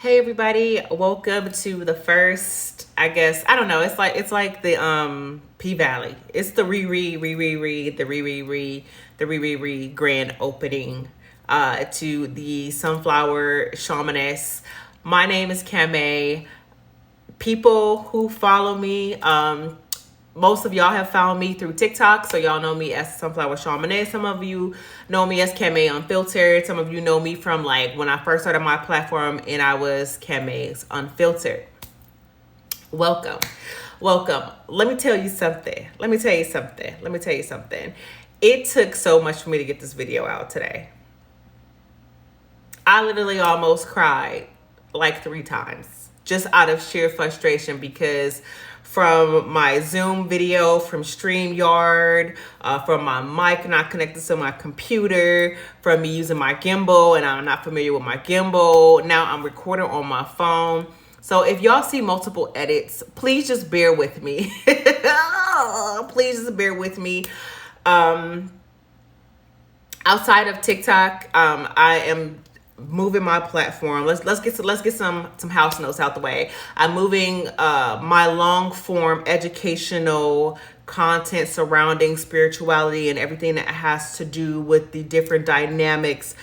Hey everybody, welcome to the first, I guess, I don't know, it's like the P Valley. It's the re grand opening to the Sunflower Shamaness. My name is Kame. People who follow me, most of y'all have found me through TikTok, so y'all know me as Sunflower Shamaness. Some of you know me as Kame Unfiltered. Some of you know me from like when I first started my platform and I was Kame's Unfiltered. Welcome. Welcome. Let me tell you something. It took so much for me to get this video out today. I literally almost cried like 3 times just out of sheer frustration because from my Zoom video, from StreamYard, from my mic not connected to my computer, from me using my gimbal and I'm not familiar with my gimbal. Now I'm recording on my phone. So if y'all see multiple edits, please just bear with me. Please just bear with me. Outside of TikTok, I am moving my platform. Let's get some house notes out the way. I'm moving my long form educational content surrounding spirituality and everything that has to do with the different dynamics,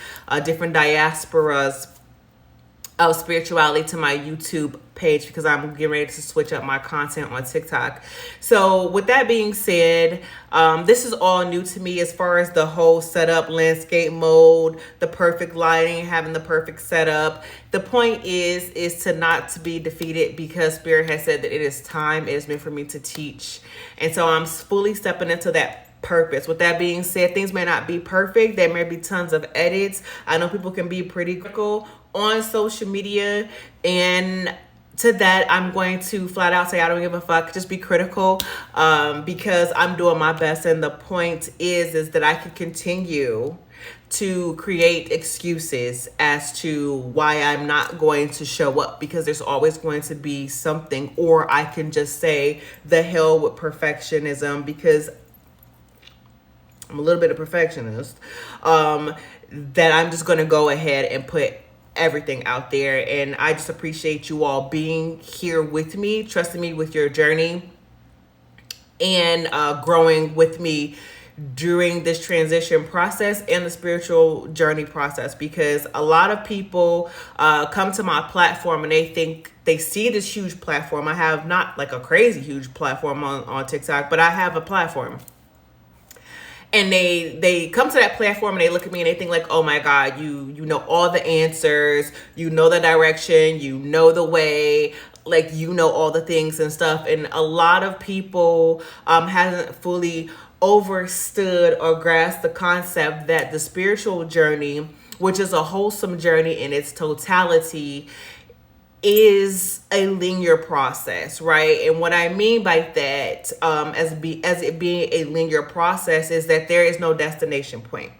different diasporas of spirituality to my YouTube page because I'm getting ready to switch up my content on TikTok. So with that being said, this is all new to me as far as the whole setup, landscape mode, the perfect lighting, having the perfect setup. The point is to not to be defeated because Spirit has said that it is time. It is meant for me to teach. And so I'm fully stepping into that purpose. With that being said, things may not be perfect. There may be tons of edits. I know people can be pretty critical on social media, and to that I'm going to flat out say I don't give a fuck. Just be critical because I'm doing my best, and the point is that I can continue to create excuses as to why I'm not going to show up because there's always going to be something, or I can just say the hell with perfectionism because I'm a little bit of perfectionist, that I'm just going to go ahead and put everything out there. And I just appreciate you all being here with me, trusting me with your journey, and growing with me during this transition process and the spiritual journey process, because a lot of people come to my platform and they think they see this huge platform. I have not like a crazy huge platform on TikTok, but I have a platform. And they come to that platform and they look at me and they think like, oh my God, you know all the answers, you know the direction, you know the way, like you know all the things and stuff. And a lot of people hasn't fully overstood or grasped the concept that the spiritual journey, which is a wholesome journey in its totality, is a linear process, right? And what I mean by that, as it being a linear process, is that there is no destination point.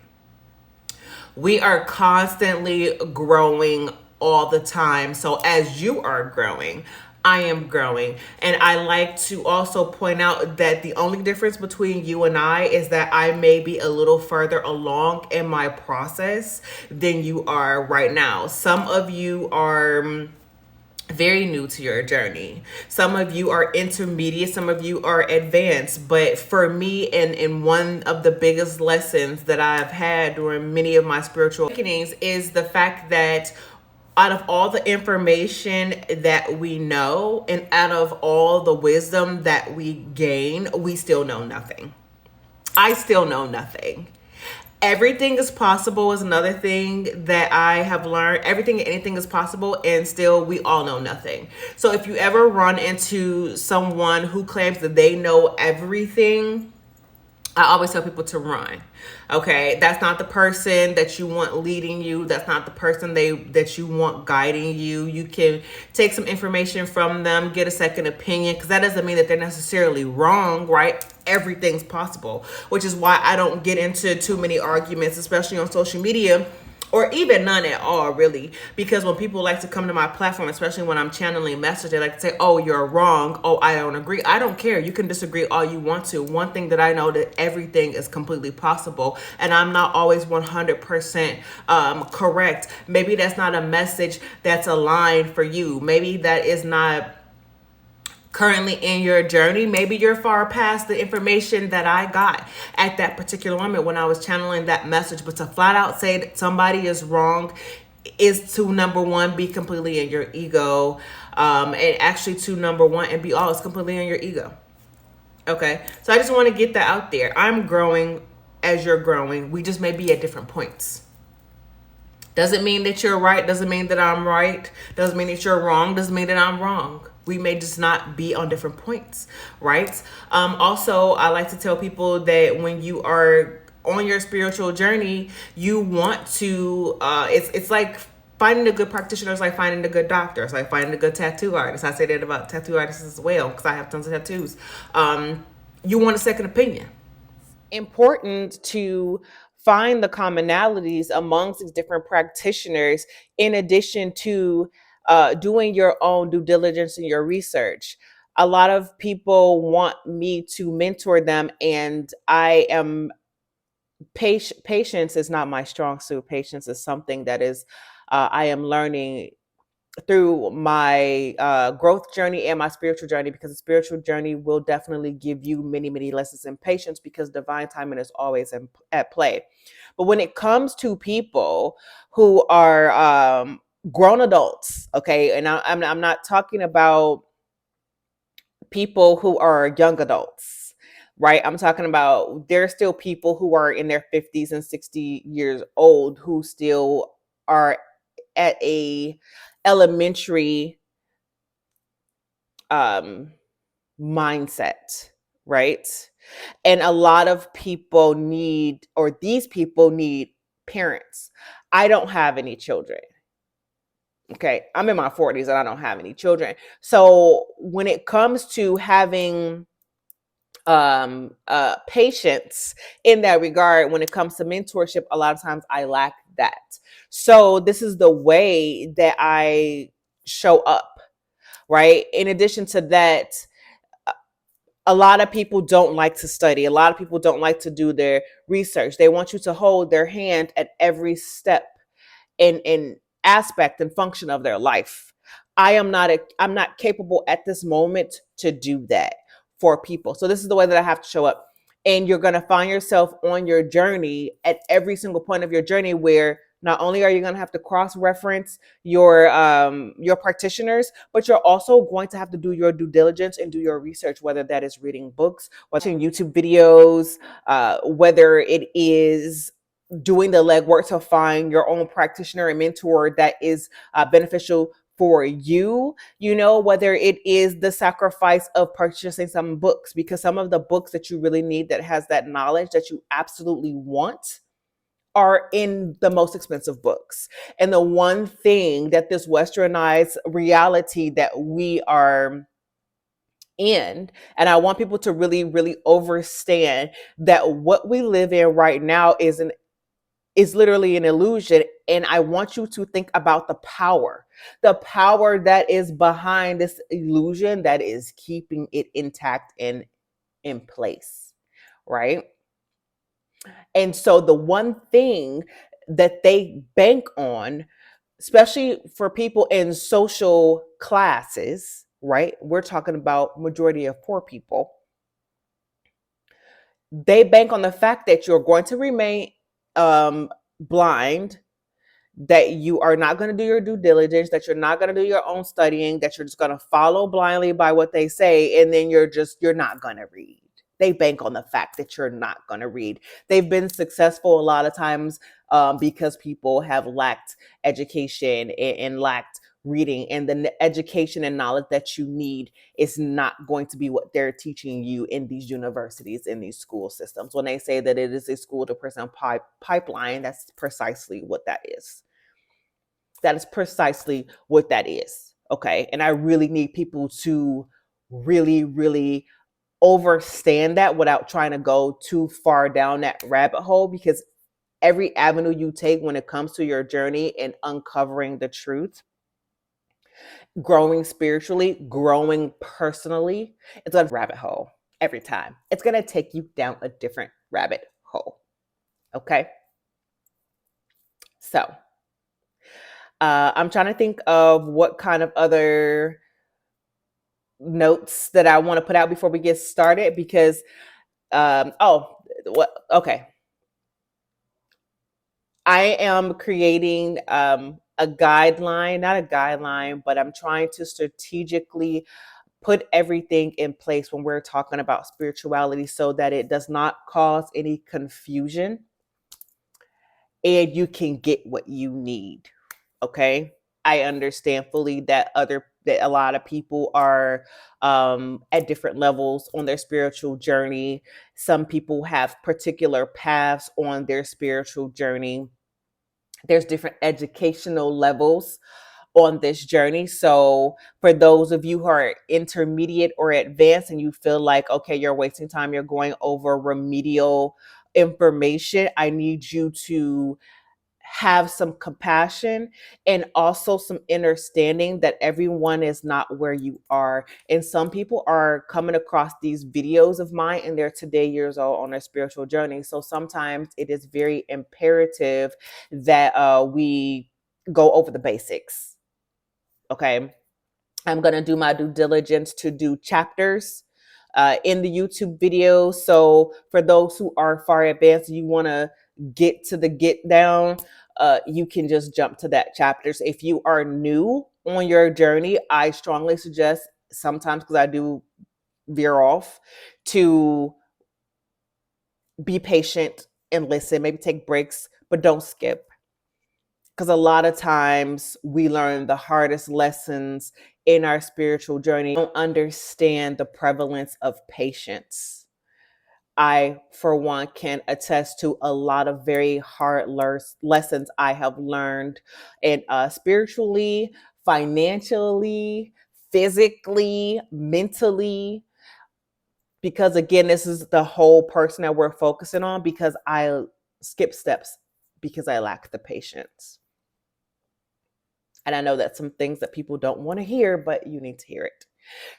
We are constantly growing all the time. So as you are growing, I am growing. And I like to also point out that the only difference between you and I is that I may be a little further along in my process than you are right now. Some of you are very new to your journey. Some of you are intermediate, some of you are advanced. But for me, and one of the biggest lessons that I've had during many of my spiritual awakenings is the fact that out of all the information that we know and out of all the wisdom that we gain, we still know nothing. I still know nothing. Everything is possible is another thing that I have learned. Everything and anything is possible, and still we all know nothing. So if you ever run into someone who claims that they know everything, I always tell people to run. Okay, that's not the person that you want leading you. That's not the person that you want guiding you. You can take some information from them, get a second opinion, because that doesn't mean that they're necessarily wrong, right? Everything's possible, which is why I don't get into too many arguments, especially on social media or even none at all, really. Because when people like to come to my platform, especially when I'm channeling message, they like to say, oh, you're wrong. Oh, I don't agree. I don't care. You can disagree all you want to. One thing that I know, that everything is completely possible, and I'm not always 100% correct. Maybe that's not a message that's aligned for you. Maybe that is not currently in your journey. Maybe you're far past the information that I got at that particular moment when I was channeling that message. But to flat out say that somebody is wrong is to, number one, be completely in your ego, and actually to, number one, and be always completely in your ego. Okay, so I just want to get that out there. I'm growing as you're growing. We just may be at different points. Doesn't mean that you're right. Doesn't mean that I'm right. Doesn't mean that you're wrong. Doesn't mean that I'm wrong. We may just not be on different points, right? Also, I like to tell people that when you are on your spiritual journey, you want to, it's like finding a good practitioner is like finding a good doctor. It's like finding a good tattoo artist. I say that about tattoo artists as well, because I have tons of tattoos. You want a second opinion. Important to find the commonalities amongst these different practitioners, in addition to doing your own due diligence and your research. A lot of people want me to mentor them, and I am patience is not my strong suit. Patience is something that is I am learning through my growth journey and my spiritual journey, because the spiritual journey will definitely give you many, many lessons in patience, because divine timing is always at play. But when it comes to people who are grown adults, okay, and I'm not talking about people who are young adults, right? I'm talking about there are still people who are in their 50s and 60 years old who still are at a elementary um mindset, right? And a lot of people need, or these people need, parents. I don't have any children. Okay, I'm in my 40s and I don't have any children. So when it comes to having patience in that regard, when it comes to mentorship, a lot of times I lack that. So this is the way that I show up, right? In addition to that, a lot of people don't like to study. A lot of people don't like to do their research. They want you to hold their hand at every step in aspect and function of their life. I'm not capable at this moment to do that for people. So this is the way that I have to show up. And you're going to find yourself on your journey at every single point of your journey, where not only are you going to have to cross-reference your practitioners, but you're also going to have to do your due diligence and do your research, whether that is reading books, watching YouTube videos, whether it is doing the legwork to find your own practitioner and mentor that is beneficial for you, whether it is the sacrifice of purchasing some books, because some of the books that you really need, that has that knowledge that you absolutely want, are in the most expensive books. And the one thing that this westernized reality that we are in, and I want people to really, really understand that what we live in right now is literally an illusion. And I want you to think about the power that is behind this illusion, that is keeping it intact and in place, right? And so the one thing that they bank on, especially for people in social classes, right? We're talking about majority of poor people. They bank on the fact that you're going to remain blind, that you are not going to do your due diligence, that you're not going to do your own studying, that you're just going to follow blindly by what they say, and then you're not going to read. They bank on the fact that you're not going to read. They've been successful a lot of times because people have lacked education and lacked reading, and the education and knowledge that you need is not going to be what they're teaching you in these universities, in these school systems. When they say that it is a school to prison pipeline, that's precisely what that is. That is precisely what that is. Okay. And I really need people to really, really understand that without trying to go too far down that rabbit hole, because every avenue you take when it comes to your journey and uncovering the truth, growing spiritually, growing personally, it's a rabbit hole every time. It's going to take you down a different rabbit hole. Okay. So I'm trying to think of what kind of other notes that I want to put out before we get started because, okay. I am creating a guideline, not a guideline, but I'm trying to strategically put everything in place when we're talking about spirituality so that it does not cause any confusion and you can get what you need. Okay. I understand fully that a lot of people are at different levels on their spiritual journey. Some people have particular paths on their spiritual journey. There's different educational levels on this journey. So for those of you who are intermediate or advanced and you feel like, okay, you're wasting time, you're going over remedial information, I need you to have some compassion and also some understanding that everyone is not where you are. And some people are coming across these videos of mine and they're today years old on their spiritual journey. So sometimes it is very imperative that we go over the basics. Okay. I'm going to do my due diligence to do chapters in the YouTube video. So for those who are far advanced, you want to get to the get down, you can just jump to that chapters. If you are new on your journey, I strongly suggest sometimes, because I do veer off, to be patient and listen, maybe take breaks, but don't skip. Because a lot of times we learn the hardest lessons in our spiritual journey. We don't understand the prevalence of patience. I, for one, can attest to a lot of very hard lessons I have learned, and spiritually, financially, physically, mentally. Because again, this is the whole person that we're focusing on. Because I skip steps because I lack the patience. And I know that's some things that people don't want to hear, but you need to hear it.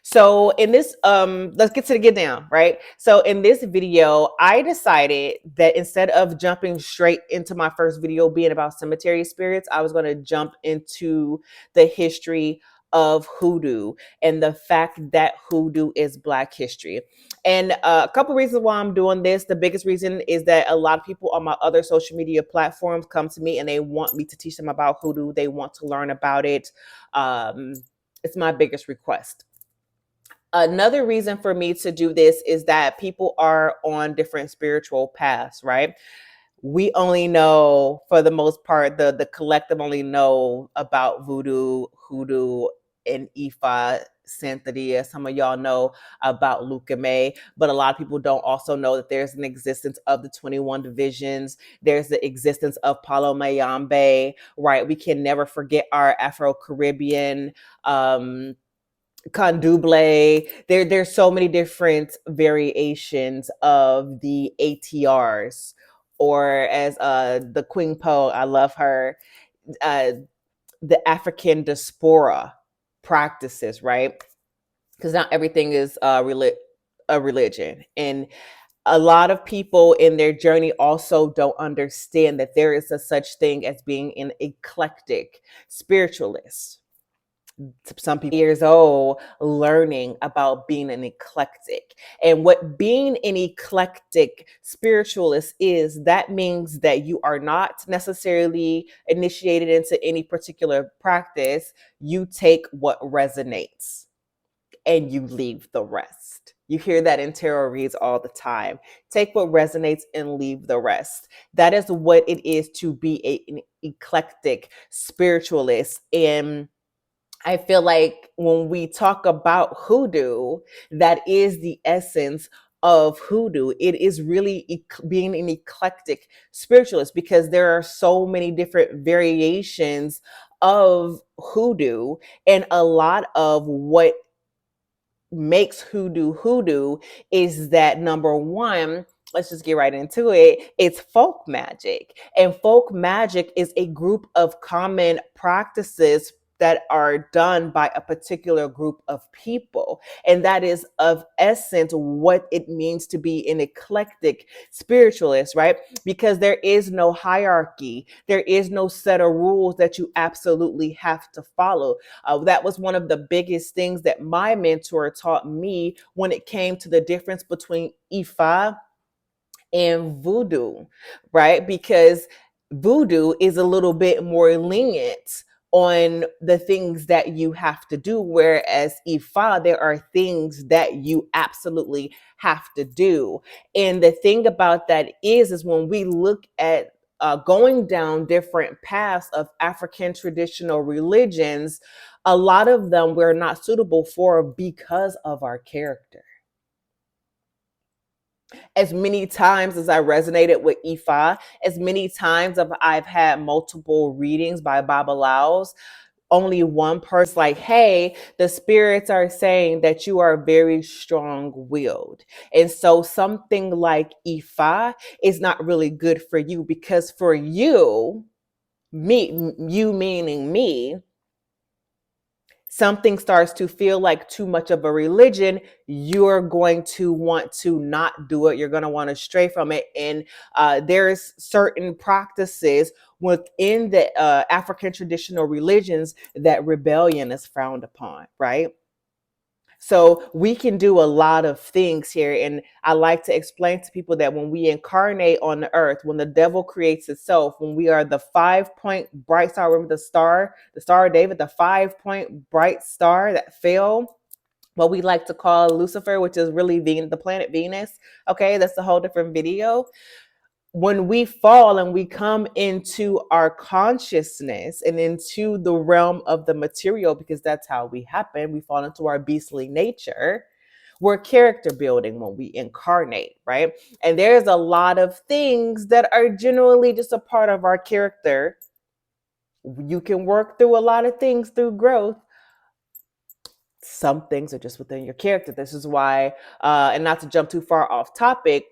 So in this, let's get to the get down, right? So in this video, I decided that instead of jumping straight into my first video being about cemetery spirits, I was going to jump into the history of hoodoo and the fact that hoodoo is Black history. And a couple reasons why I'm doing this. The biggest reason is that a lot of people on my other social media platforms come to me and they want me to teach them about hoodoo. They want to learn about it. It's my biggest request. Another reason for me to do this is that people are on different spiritual paths, right? We only know, for the most part, the collective only know about voodoo, hoodoo, and Ifa, Santeria. Some of y'all know about Lucame, but a lot of people don't also know that there's an existence of the 21 divisions. There's the existence of Palo Mayombe, right? We can never forget our Afro-Caribbean Candomblé. There's so many different variations of the ATRs, or as the Queen Poe, I love her, uh, the African diaspora practices, right? Because not everything is a religion, and a lot of people in their journey also don't understand that there is a such thing as being an eclectic spiritualist. Some people years old learning about being an eclectic, and what being an eclectic spiritualist is, that means that you are not necessarily initiated into any particular practice. You take what resonates and you leave the rest. You hear that in tarot reads all the time. Take what resonates and leave the rest. That is what it is to be an eclectic spiritualist. And I feel like when we talk about hoodoo, that is the essence of hoodoo. It is really being an eclectic spiritualist, because there are so many different variations of hoodoo, and a lot of what makes hoodoo is that, number one, let's just get right into it. It's folk magic. And folk magic is a group of common practices that are done by a particular group of people. And that is of essence what it means to be an eclectic spiritualist, right? Because there is no hierarchy, there is no set of rules that you absolutely have to follow. That was one of the biggest things that my mentor taught me when it came to the difference between Ifa and voodoo, right? Because voodoo is a little bit more lenient on the things that you have to do, whereas Ifa, there are things that you absolutely have to do. And the thing about that is when we look at going down different paths of African traditional religions, a lot of them we're not suitable for because of our character. As many times as I resonated with Ifa, as many times as I've had multiple readings by Babalaos, only one person like, hey, the spirits are saying that you are very strong willed. And so something like Ifa is not really good for you because for you, you meaning me, something starts to feel like too much of a religion, you're going to want to not do it. You're going to want to stray from it. And there's certain practices within the African traditional religions that rebellion is frowned upon, right? So we can do a lot of things here. And I like to explain to people that when we incarnate on the earth, when the devil creates itself, when we are the 5-point bright star, remember the star of David, the 5-point bright star that fell, what we like to call Lucifer, which is really the planet Venus. Okay, that's a whole different video. When we fall and we come into our consciousness and into the realm of the material, because that's how we happen, we fall into our beastly nature. We're character building when we incarnate, right? And there's a lot of things that are generally just a part of our character. You can work through a lot of things through growth. Some things are just within your character. This is why, and not to jump too far off topic,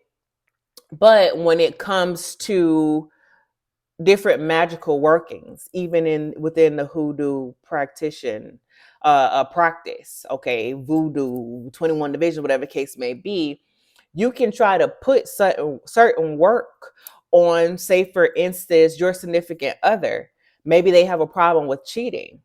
but when it comes to different magical workings, even within the hoodoo practice, okay, voodoo, 21 division, whatever case may be, you can try to put certain work on, say for instance, your significant other. Maybe they have a problem with cheating,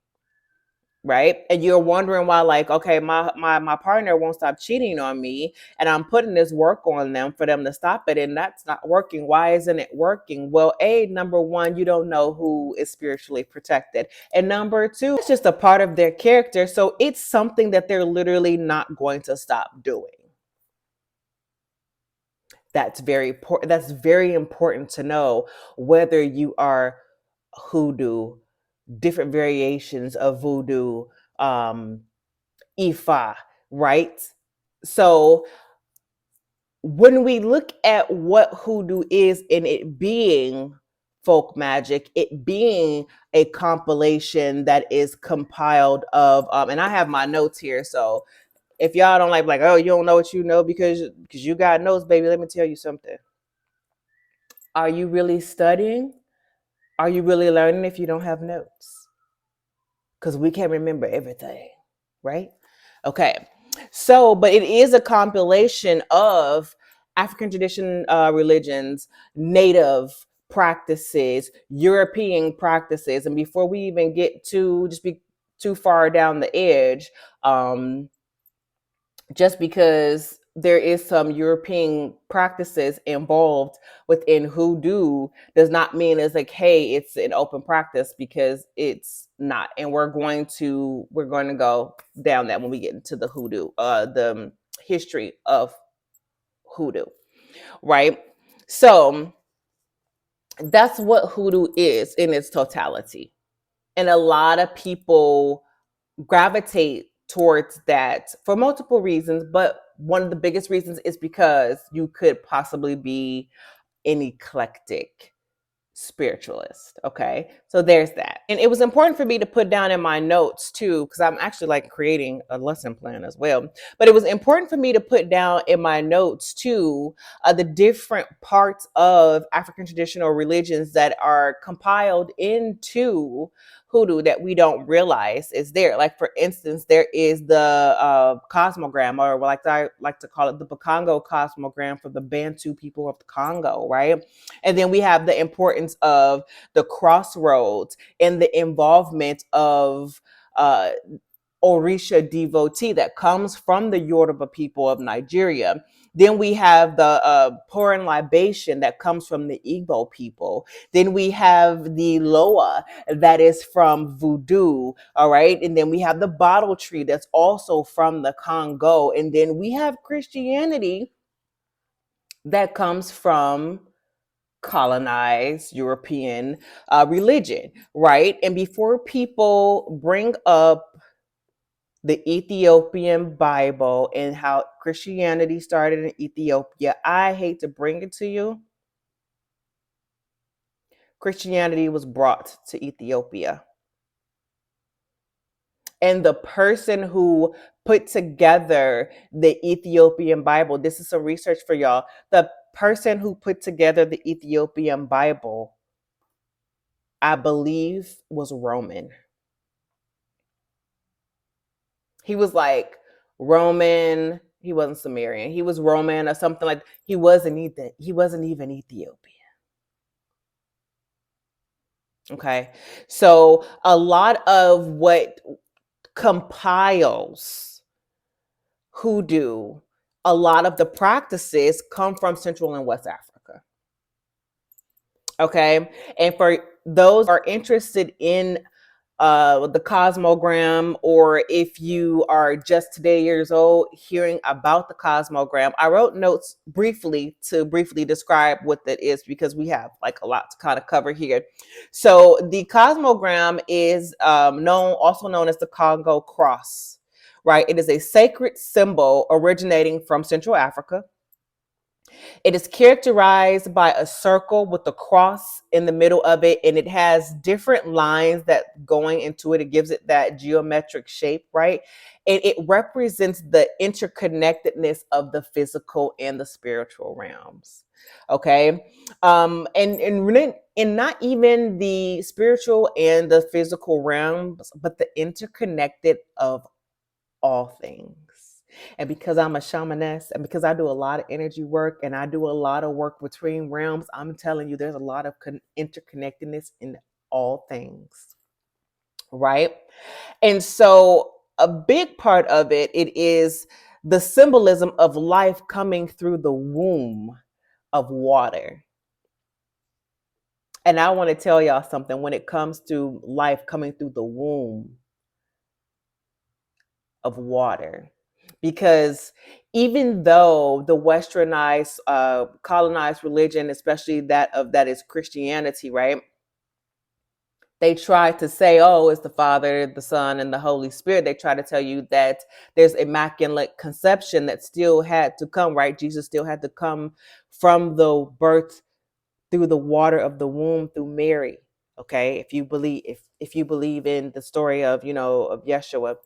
right? And you're wondering why, like, okay, my partner won't stop cheating on me, and I'm putting this work on them for them to stop it, and that's not working. Why isn't it working? Well, number one, you don't know who is spiritually protected, and number two, it's just a part of their character, so it's something that they're literally not going to stop doing. That's very important. That's very important to know, whether you are hoodoo, different variations of voodoo, Ifa, right? So when we look at what hoodoo is, and it being folk magic, it being a compilation that is compiled of, and I have my notes here. So if y'all don't like, oh, you don't know what you know because you got notes, baby, let me tell you something. Are you really studying? Are you really learning if you don't have notes? Because we can't remember everything, right? Okay. So, but it is a compilation of African tradition religions, native practices, European practices. And before we even get to just be too far down the edge, just because there is some European practices involved within hoodoo does not mean it's like, hey, it's an open practice, because it's not. And we're going to go down that when we get into the hoodoo, the history of hoodoo, right? So that's what hoodoo is in its totality. And a lot of people gravitate towards that for multiple reasons, but one of the biggest reasons is because you could possibly be an eclectic spiritualist. Okay. So there's that. And it was important for me to put down in my notes too, because I'm actually like creating a lesson plan as well. But it was important for me to put down in my notes too the different parts of African traditional religions that are compiled into hoodoo that we don't realize is there. Like for instance, there is the cosmogram, or like I like to call it the Bakongo cosmogram for the Bantu people of the Congo, right? And then we have the importance of the crossroads and the involvement of Orisha devotee that comes from the Yoruba people of Nigeria. Then we have the pouring libation that comes from the Igbo people. Then we have the Loa that is from Voodoo, all right? And then we have the bottle tree that's also from the Congo. And then we have Christianity that comes from colonized European religion, right? And before people bring up the Ethiopian Bible and how Christianity started in Ethiopia, I hate to bring it to you. Christianity was brought to Ethiopia. And the person who put together the Ethiopian Bible, this is some research for y'all. The person who put together the Ethiopian Bible, I believe, was Roman. He was like Roman. He wasn't Sumerian. He was Roman or something like. He wasn't even Ethiopian. Okay. So a lot of what compiles hoodoo, a lot of the practices come from Central and West Africa. Okay. And for those who are interested in the cosmogram, or if you are just today years old hearing about the cosmogram, I wrote notes briefly to briefly describe what that is, because we have like a lot to kind of cover here. So the cosmogram is also known as the Congo cross, right? It is a sacred symbol originating from Central Africa. It is characterized by a circle with a cross in the middle of it, and it has different lines that going into it. It gives it that geometric shape, right? And it represents the interconnectedness of the physical and the spiritual realms. Okay. And not even the spiritual and the physical realms, but the interconnected of all things. And because I'm a shamaness, and because I do a lot of energy work and I do a lot of work between realms, I'm telling you, there's a lot of interconnectedness in all things, right? And so a big part of it is the symbolism of life coming through the womb of water. And I want to tell y'all something when it comes to life coming through the womb of water, because even though the westernized colonized religion, especially that is Christianity, right, they try to say, oh, it's the Father, the Son, and the Holy Spirit. They try to tell you that there's immaculate conception that still had to come, right? Jesus still had to come from the birth through the water of the womb through Mary. Okay, if you believe in the story of of Yeshua,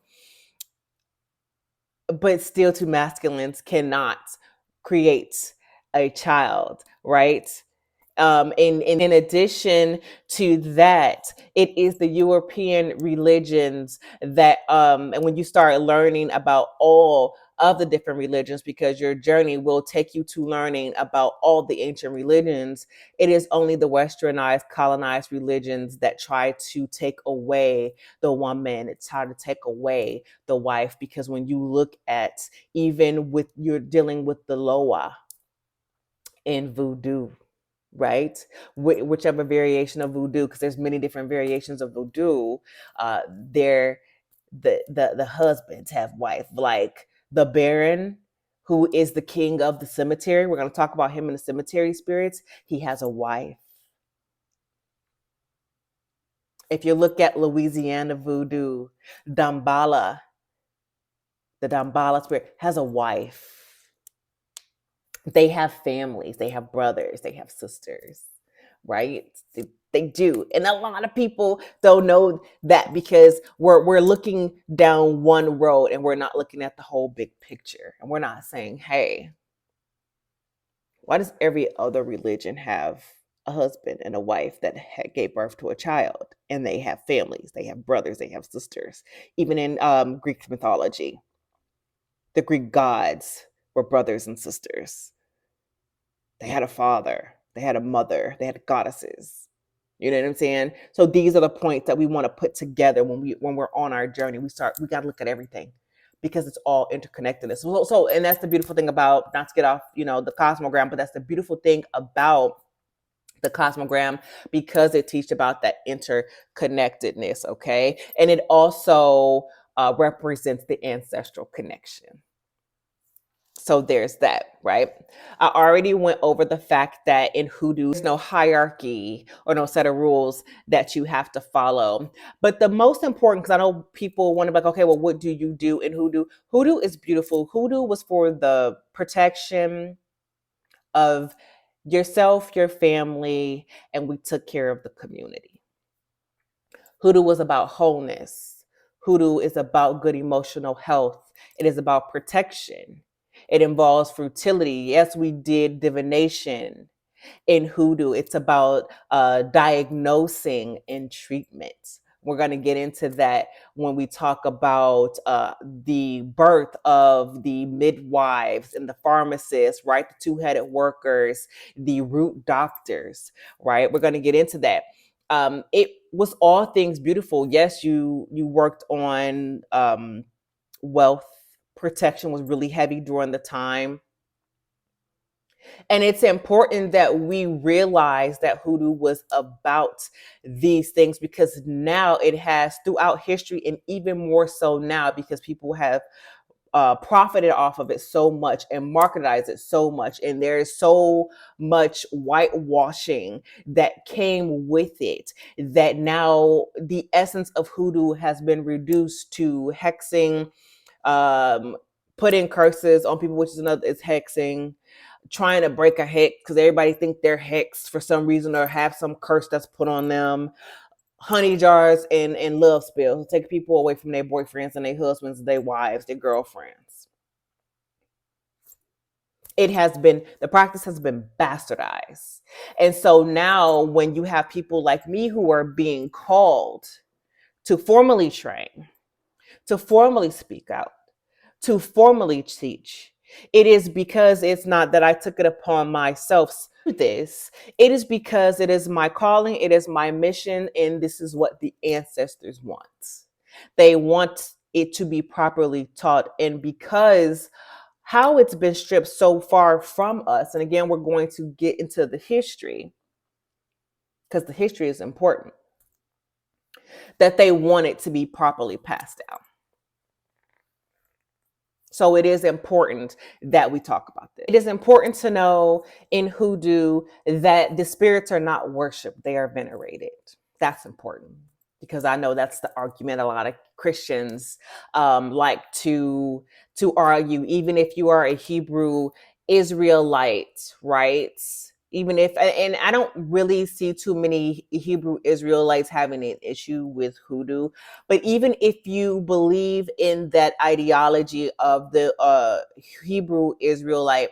but still two masculines cannot create a child, right? And in addition to that, it is the European religions that, and when you start learning about all of the different religions, because your journey will take you to learning about all the ancient religions, it is only the westernized, colonized religions that try to take away the woman. It's how to take away the wife, because when you look at, even with, you're dealing with the Loa in voodoo, right? Whichever variation of voodoo, because there's many different variations of voodoo. They're the husbands have wife, like the Baron, who is the king of the cemetery. We're going to talk about him in the cemetery spirits. He has a wife. If you look at Louisiana voodoo, Dambala, the Dambala spirit has a wife. They have families, they have brothers, they have sisters, right? They do. And a lot of people don't know that because we're looking down one road and we're not looking at the whole big picture. And we're not saying, hey, why does every other religion have a husband and a wife that gave birth to a child and they have families, they have brothers, they have sisters? Even in Greek mythology, the Greek gods were brothers and sisters. They had a father, they had a mother, they had goddesses. You know what I'm saying? So these are the points that we want to put together when we're on our journey. We got to look at everything because it's all interconnected. So and that's the beautiful thing about, not to get off, the cosmogram, but that's the beautiful thing about the cosmogram, because it teaches about that interconnectedness, okay? And it also represents the ancestral connection. So there's that, right? I already went over the fact that in Hoodoo, there's no hierarchy or no set of rules that you have to follow. But the most important, because I know people want to be like, okay, well, what do you do in Hoodoo? Hoodoo is beautiful. Hoodoo was for the protection of yourself, your family, and we took care of the community. Hoodoo was about wholeness. Hoodoo is about good emotional health. It is about protection. It involves fertility. Yes, we did divination in Hoodoo. It's about diagnosing and treatment. We're going to get into that when we talk about the birth of the midwives and the pharmacists, right? The two-headed workers, the root doctors, right? We're going to get into that. It was all things beautiful. Yes, you worked on wealth protection was really heavy during the time. And it's important that we realize that Hoodoo was about these things, because now it has throughout history, and even more so now because people have profited off of it so much and marketized it so much. And there's so much whitewashing that came with it that now the essence of Hoodoo has been reduced to hexing, putting curses on people, which is another, is hexing, trying to break a hex because everybody think they're hexed for some reason or have some curse that's put on them. Honey jars and love spells take people away from their boyfriends and their husbands, their wives, their girlfriends. The practice has been bastardized. And so now when you have people like me who are being called to formally train, to formally speak out, to formally teach, it is because it's not that I took it upon myself to do this. It is because it is my calling, it is my mission, and this is what the ancestors want. They want it to be properly taught. And because how it's been stripped so far from us, and again, we're going to get into the history because the history is important, that they want it to be properly passed down. So it is important that we talk about this. It is important to know in Hoodoo that the spirits are not worshipped, they are venerated. That's important, because I know that's the argument a lot of Christians like to argue, even if you are a Hebrew Israelite, right? Even if, and I don't really see too many Hebrew Israelites having an issue with Hoodoo, but even if you believe in that ideology of the Hebrew Israelite,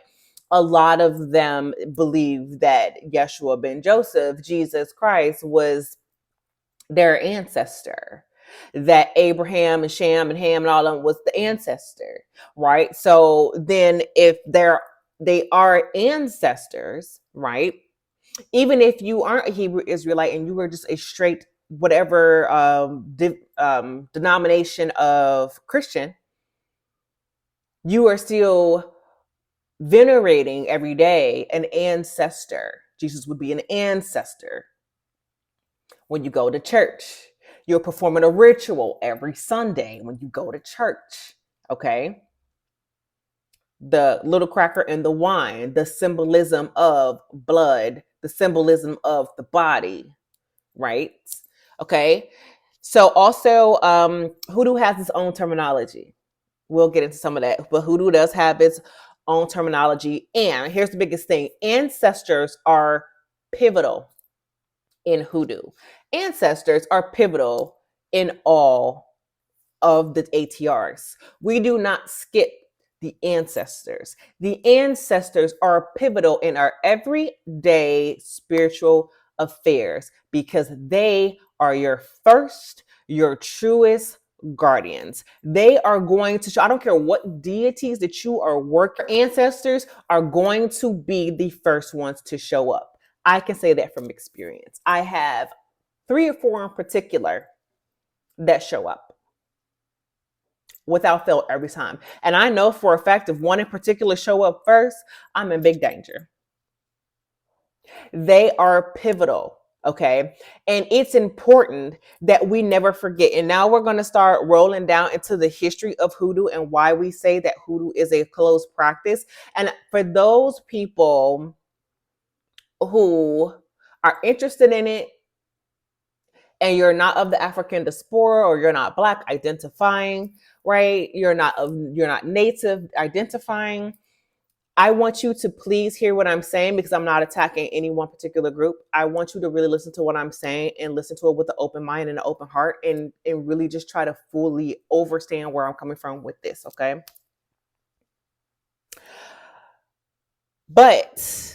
a lot of them believe that Yeshua ben Joseph, Jesus Christ, was their ancestor, that Abraham and Shem and Ham and all of them was the ancestor, right? So then if they are ancestors, right? Even if you aren't a Hebrew Israelite and you were just a straight whatever denomination of Christian, you are still venerating every day an ancestor. Jesus would be an ancestor. When you go to church, you're performing a ritual every Sunday when you go to church, okay? The little cracker and the wine, the symbolism of blood, the symbolism of the body, right? Okay. So also, Hoodoo has its own terminology. We'll get into some of that, but Hoodoo does have its own terminology. And here's the biggest thing: ancestors are pivotal. in hoodoo. Ancestors are pivotal in all of the ATRs. We do not skip the ancestors. The ancestors are pivotal in our everyday spiritual affairs because they are your first, your truest guardians. They are going to show, I don't care what deities that you are working, ancestors are going to be the first ones to show up. I can say that from experience. I have 3 or 4 in particular that show up without fail every time. And I know for a fact if one in particular show up first, I'm in big danger. They are pivotal. Okay. And it's important that we never forget. And now we're going to start rolling down into the history of hoodoo and why we say that hoodoo is a closed practice. And for those people who are interested in it, and you're not of the African diaspora, or you're not Black identifying, right? You're not Native identifying. I want you to please hear what I'm saying because I'm not attacking any one particular group. I want you to really listen to what I'm saying and listen to it with an open mind and an open heart, and really just try to fully understand where I'm coming from with this, okay? But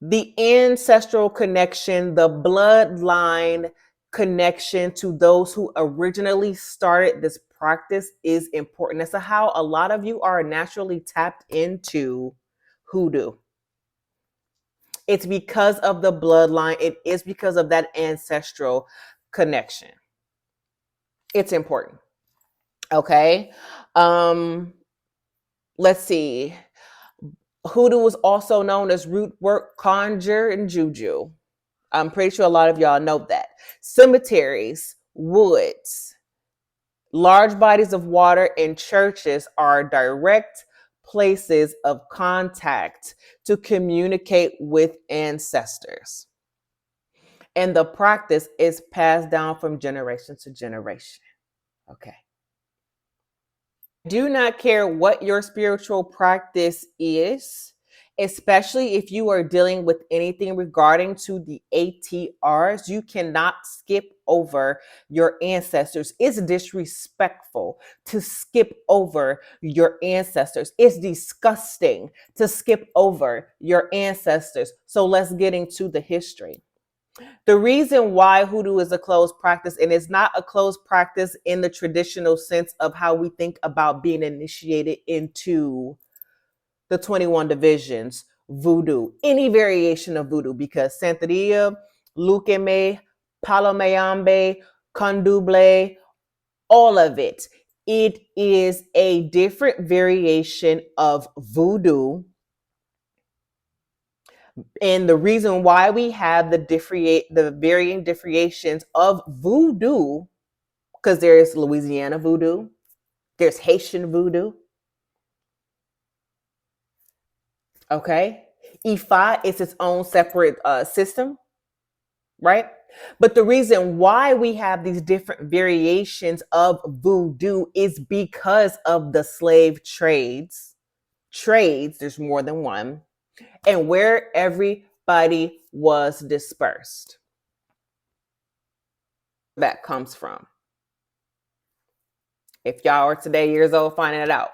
the ancestral connection, the bloodline connection to those who originally started this practice is important. That's how a lot of you are naturally tapped into hoodoo. It's because of the bloodline. It is because of that ancestral connection. It's important. Okay. Let's see. Hoodoo is also known as root work, conjure, and juju. I'm pretty sure a lot of y'all know that. Cemeteries, woods, large bodies of water, and churches are direct places of contact to communicate with ancestors. And the practice is passed down from generation to generation. Okay. Do not care what your spiritual practice is, especially if you are dealing with anything regarding to the ATRs. You cannot skip over your ancestors. It's disrespectful to skip over your ancestors. It's disgusting to skip over your ancestors. So let's get into the history. The reason why hoodoo is a closed practice, and it's not a closed practice in the traditional sense of how we think about being initiated into the 21 divisions, voodoo, any variation of voodoo, because Santeria, Lukeme, Palomayambe, Candomblé, all of it. It is a different variation of voodoo. And the reason why we have the varying differentiations of voodoo, because there's Louisiana voodoo, there's Haitian voodoo. Okay. Ifa is its own separate system, right? But the reason why we have these different variations of voodoo is because of the slave trades. There's more than one, and where everybody was dispersed. That comes from. If y'all are today years old finding it out,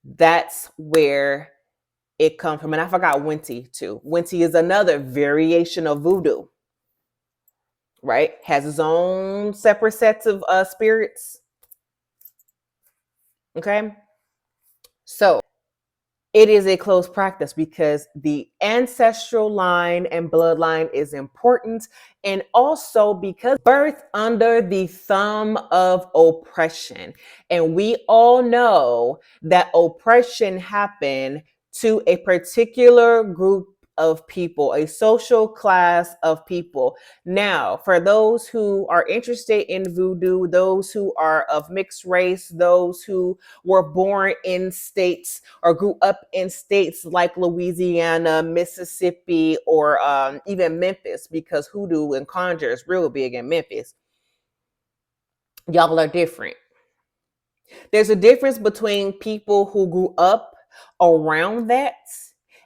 that's where it comes from. And I forgot Winty too. Winty is another variation of voodoo, right? Has its own separate sets of spirits. Okay. So it is a closed practice because the ancestral line and bloodline is important, and also because birth under the thumb of oppression. And we all know that oppression happened to a particular group of people, a social class of people. Now, for those who are interested in voodoo, those who are of mixed race, those who were born in states or grew up in states like Louisiana, Mississippi, or even Memphis, because hoodoo and conjure is real big in Memphis. Y'all are different. There's a difference between people who grew up around that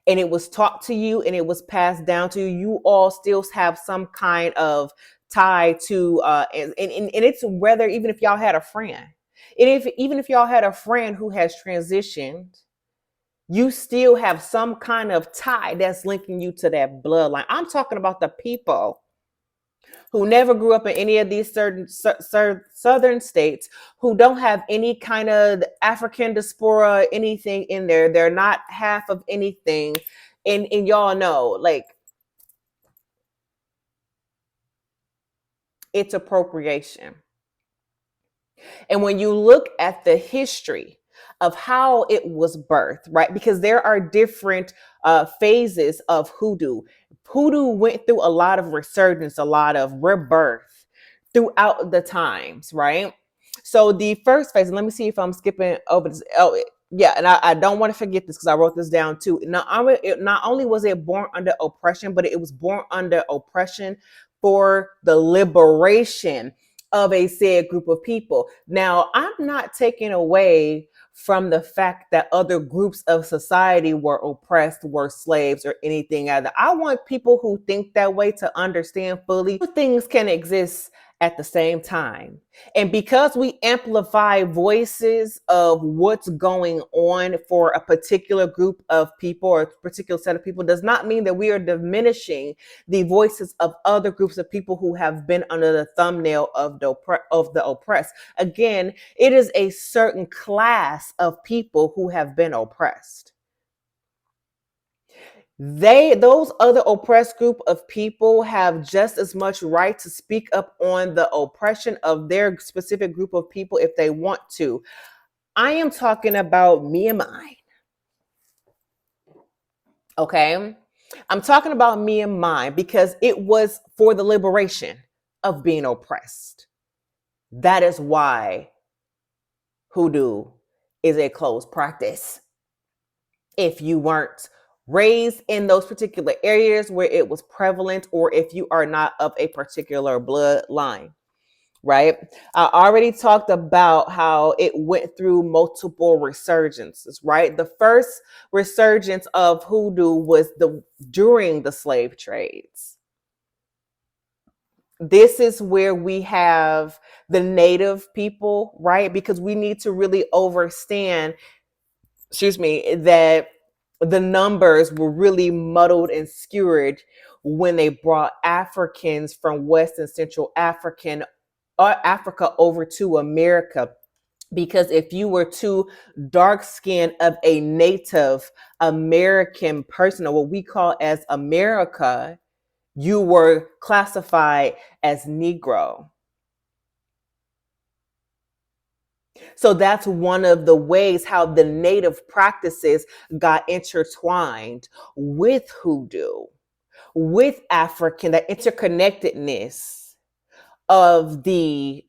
and it was taught to you and it was passed down to you, you all still have some kind of tie to and it's whether even if y'all had a friend, and if even if y'all had a friend who has transitioned, you still have some kind of tie that's linking you to that bloodline. I'm talking about the people who never grew up in any of these certain southern states, who don't have any kind of African diaspora, anything in there. They're not half of anything. And y'all know, like, it's appropriation. And when you look at the history of how it was birthed, right? Because there are different phases of hoodoo. Hoodoo went through a lot of resurgence, a lot of rebirth throughout the times, right? So the first phase, and let me see if I'm skipping over this. Oh, yeah, and I don't want to forget this because I wrote this down too. Not only was it born under oppression, but it was born under oppression for the liberation of a said group of people. Now, I'm not taking away from the fact that other groups of society were oppressed, were slaves, or anything other. I want people who think that way to understand fully things can exist at the same time. And because we amplify voices of what's going on for a particular group of people or a particular set of people, does not mean that we are diminishing the voices of other groups of people who have been under the thumbnail of the oppressed. Again, it is a certain class of people who have been oppressed. Those other oppressed group of people have just as much right to speak up on the oppression of their specific group of people if they want to. I am talking about me and mine. Okay? I'm talking about me and mine because it was for the liberation of being oppressed. That is why hoodoo is a closed practice. If you weren't raised in those particular areas where it was prevalent, or if you are not of a particular bloodline, right? I already talked about how it went through multiple resurgences, right? The first resurgence of hoodoo was during the slave trades. This is where we have the native people, right? Because we need to really understand, that the numbers were really muddled and skewed when they brought Africans from West and Central Africa over to America. Because if you were too dark skinned of a Native American person, or what we call as America, you were classified as Negro. So that's one of the ways how the native practices got intertwined with hoodoo, with African, that interconnectedness of the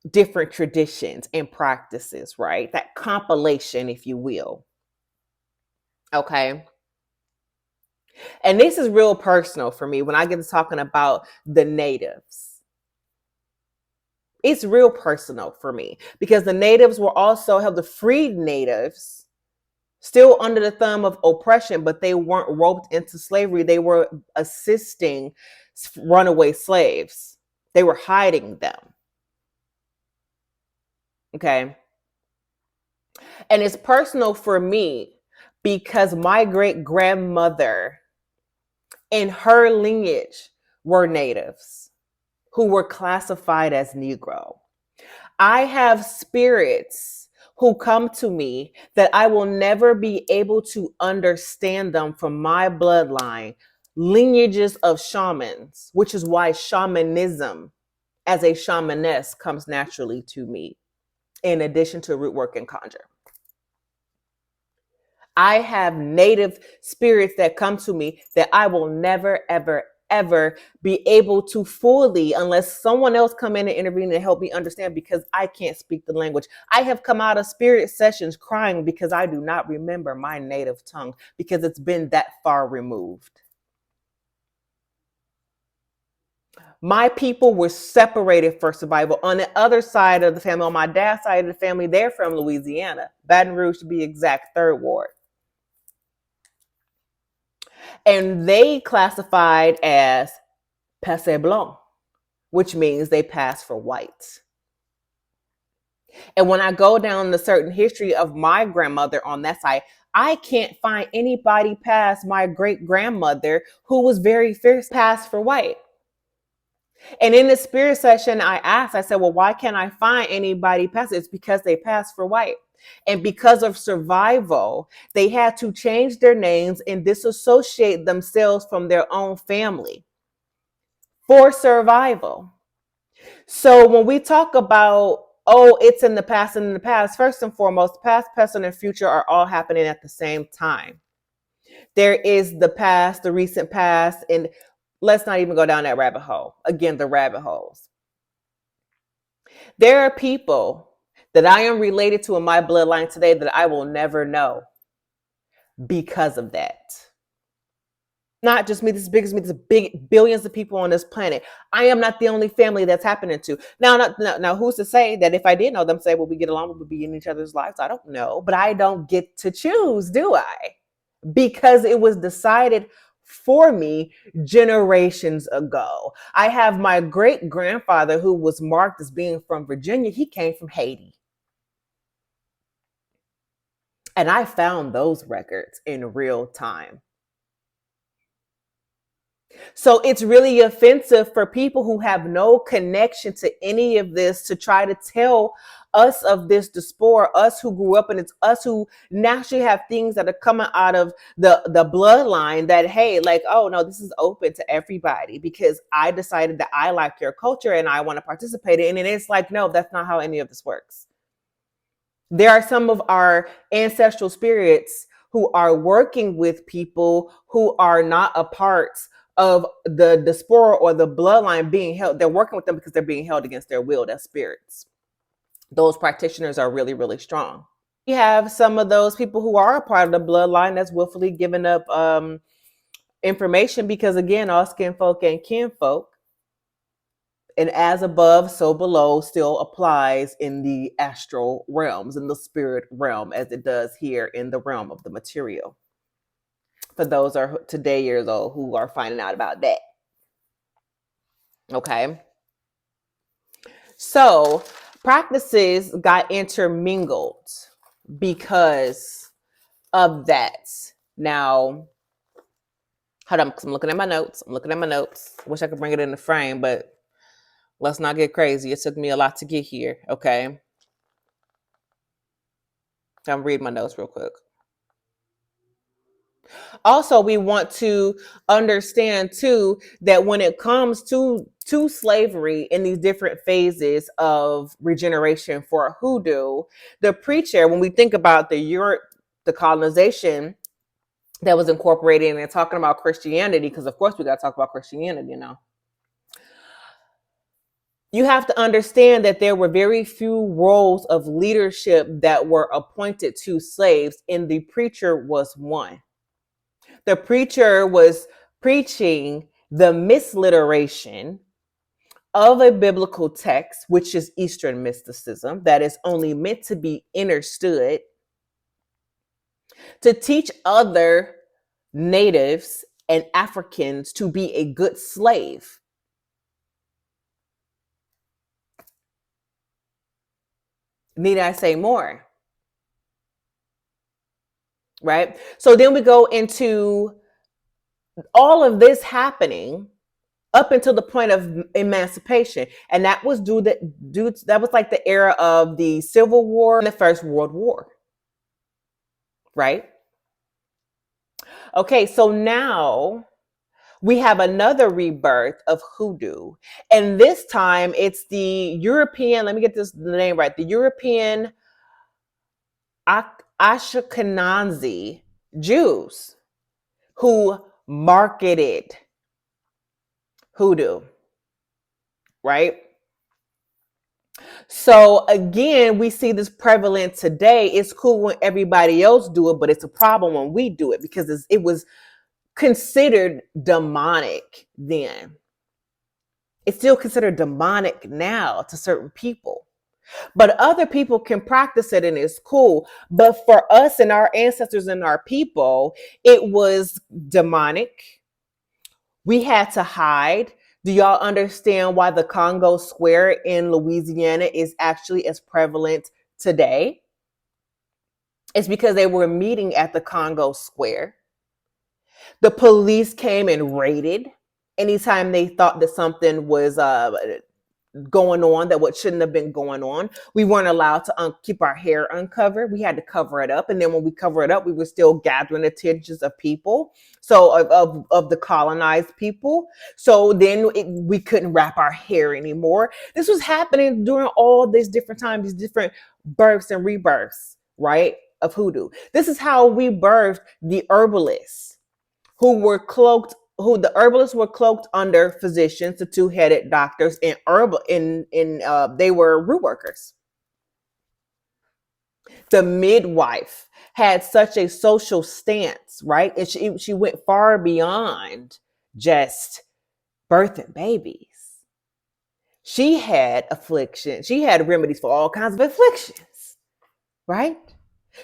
different traditions and practices, right? That compilation, if you will. Okay. And this is real personal for me when I get to talking about the natives. It's real personal for me because the natives were also held, the freed natives, still under the thumb of oppression, but they weren't roped into slavery. They were assisting runaway slaves. They were hiding them. Okay. And it's personal for me because my great grandmother and her lineage were natives who were classified as Negro. I have spirits who come to me that I will never be able to understand them from my bloodline, lineages of shamans, which is why shamanism as a shamaness comes naturally to me, in addition to root work and conjure. I have native spirits that come to me that I will never, ever, ever be able to fully, unless someone else come in and intervene and help me understand, because I can't speak the language. I have come out of spirit sessions crying because I do not remember my native tongue because it's been that far removed. My people were separated for survival. On the other side of the family, on my dad's side of the family, they're from Louisiana, Baton Rouge to be exact, 3rd Ward. And they classified as passé blanc, which means they pass for white. And when I go down the certain history of my grandmother on that side, I can't find anybody past my great grandmother who was very fierce past for white. And in the spirit session, I asked, I said, well, why can't I find anybody past? It's because they passed for white. And because of survival, they had to change their names and disassociate themselves from their own family for survival. So when we talk about, oh, it's in the past and in the past, first and foremost, past, present, and future are all happening at the same time. There is the past, the recent past, and let's not even go down that rabbit hole. Again, the rabbit holes. There are people that I am related to in my bloodline today that I will never know because of that. Not just me, this is big as me, there's big billions of people on this planet. I am not the only family that's happening to. Now, who's to say that if I did know them, say, well, we get along, we'll be in each other's lives? I don't know, but I don't get to choose, do I? Because it was decided for me generations ago. I have my great grandfather who was marked as being from Virginia. He came from Haiti. And I found those records in real time. So it's really offensive for people who have no connection to any of this to try to tell us of this diaspora, us who grew up, and it's us who naturally have things that are coming out of the bloodline that, hey, like, oh no, this is open to everybody because I decided that I like your culture and I want to participate in it. And it's like, no, that's not how any of this works. There are some of our ancestral spirits who are working with people who are not a part of the diaspora or the bloodline being held. They're working with them because they're being held against their will. That's spirits. Those practitioners are really, really strong. We have some of those people who are a part of the bloodline that's willfully giving up information because, again, all skin folk and kinfolk, and as above, so below still applies in the astral realms, in the spirit realm, as it does here in the realm of the material. For those are today years old who are finding out about that. Okay. So practices got intermingled because of that. Now, hold on, because I'm looking at my notes. Wish I could bring it in the frame, but let's not get crazy. It took me a lot to get here. Okay. I'm reading my notes real quick. Also, we want to understand too that when it comes to slavery in these different phases of regeneration for hoodoo, the preacher, when we think about the colonization that was incorporated and talking about Christianity, because of course we got to talk about Christianity, you know. You have to understand that there were very few roles of leadership that were appointed to slaves, and the preacher was one. The preacher was preaching the misliteration of a biblical text, which is Eastern mysticism, that is only meant to be understood, to teach other natives and Africans to be a good slave. Need I say more? Right? So then we go into all of this happening up until the point of emancipation, and that was that was like the era of the Civil War and the First World War, right? Okay, so now we have another rebirth of hoodoo, and this time it's the European. Let me get the name right. The European Ashkenazi Jews who marketed hoodoo, right? So again, we see this prevalent today. It's cool when everybody else do it, but it's a problem when we do it because it was considered demonic then. It's still considered demonic now to certain people. But other people can practice it and it's cool. But for us and our ancestors and our people, it was demonic. We had to hide. Do y'all understand why the Congo Square in Louisiana is actually as prevalent today? It's because they were meeting at the Congo Square. The police came and raided anytime they thought that something was going on that what shouldn't have been going on. We weren't allowed to keep our hair uncovered. We had to cover it up. And then when we cover it up, we were still gathering attentions of people. So of the colonized people. So then we couldn't wrap our hair anymore. This was happening during all these different times, these different births and rebirths, right? Of hoodoo. This is how we birthed the herbalists who the herbalists were cloaked under physicians, the two-headed doctors, and they were root workers. The midwife had such a social stance, right? And she went far beyond just birthing babies. She had affliction. She had remedies for all kinds of afflictions, right?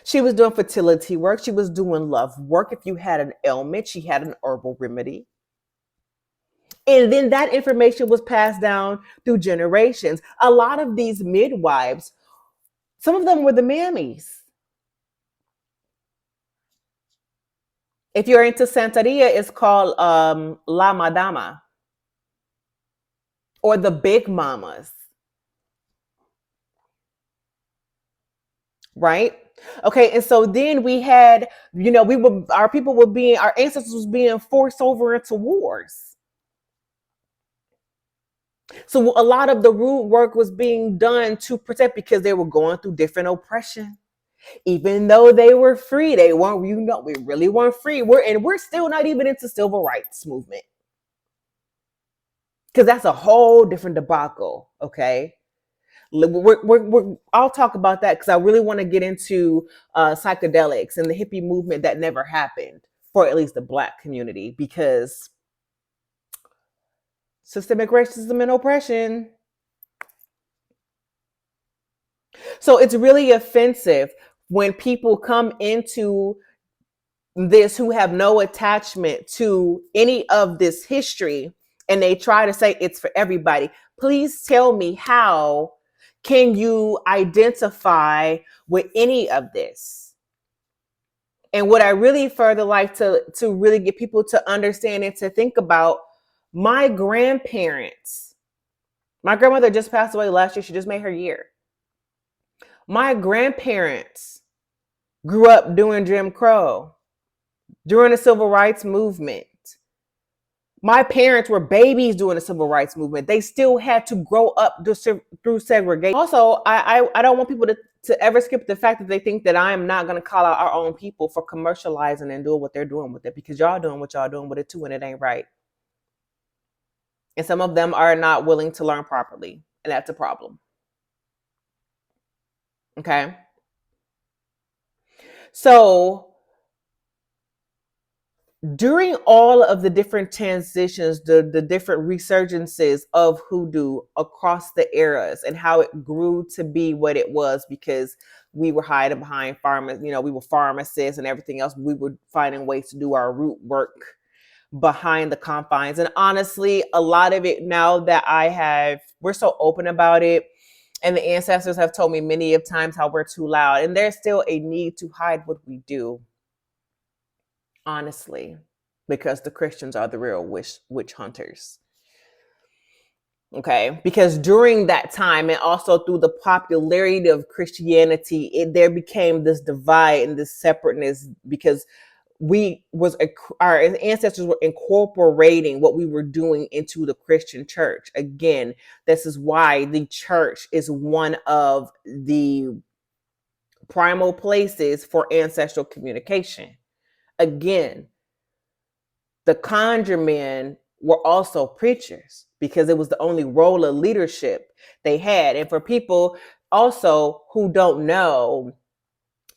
She was doing fertility work. She was doing love work. If you had an ailment, she had an herbal remedy. And then that information was passed down through generations. A lot of these midwives, some of them were the mammies. If you're into Santeria, it's called La Madama or the Big Mamas, right? Okay, and so then we had, our ancestors was being forced over into wars. So a lot of the root work was being done to protect because they were going through different oppression. Even though they were free, they weren't, we really weren't free. We're still not even into civil rights movement. Because that's a whole different debacle, okay? I'll talk about that because I really want to get into psychedelics and the hippie movement that never happened for at least the Black community, because systemic racism and oppression. So it's really offensive when people come into this who have no attachment to any of this history and they try to say it's for everybody. Please tell me, how can you identify with any of this? And what I really further like to really get people to understand and to think about, my grandparents, my grandmother just passed away last year. She just made her year. My grandparents grew up doing Jim Crow, during the civil rights movement. My parents were babies during the civil rights movement. They still had to grow up through segregation. Also, I don't want people to ever skip the fact that they think that I am not going to call out our own people for commercializing and doing what they're doing with it, because y'all doing what y'all doing with it too, and it ain't right. And some of them are not willing to learn properly, and that's a problem. Okay. So during all of the different transitions, the different resurgences of hoodoo across the eras and how it grew to be what it was, because we were hiding behind we were pharmacists and everything else. We were finding ways to do our root work behind the confines. And honestly, a lot of it now that we're so open about it, and the ancestors have told me many of times how we're too loud, and there's still a need to hide what we do. Honestly, because the Christians are the real witch hunters. Okay, because during that time, and also through the popularity of Christianity, there became this divide and this separateness, because our ancestors were incorporating what we were doing into the Christian church. Again, this is why the church is one of the primal places for ancestral communication. Again, the conjure men were also preachers, because it was the only role of leadership they had. And for people also who don't know,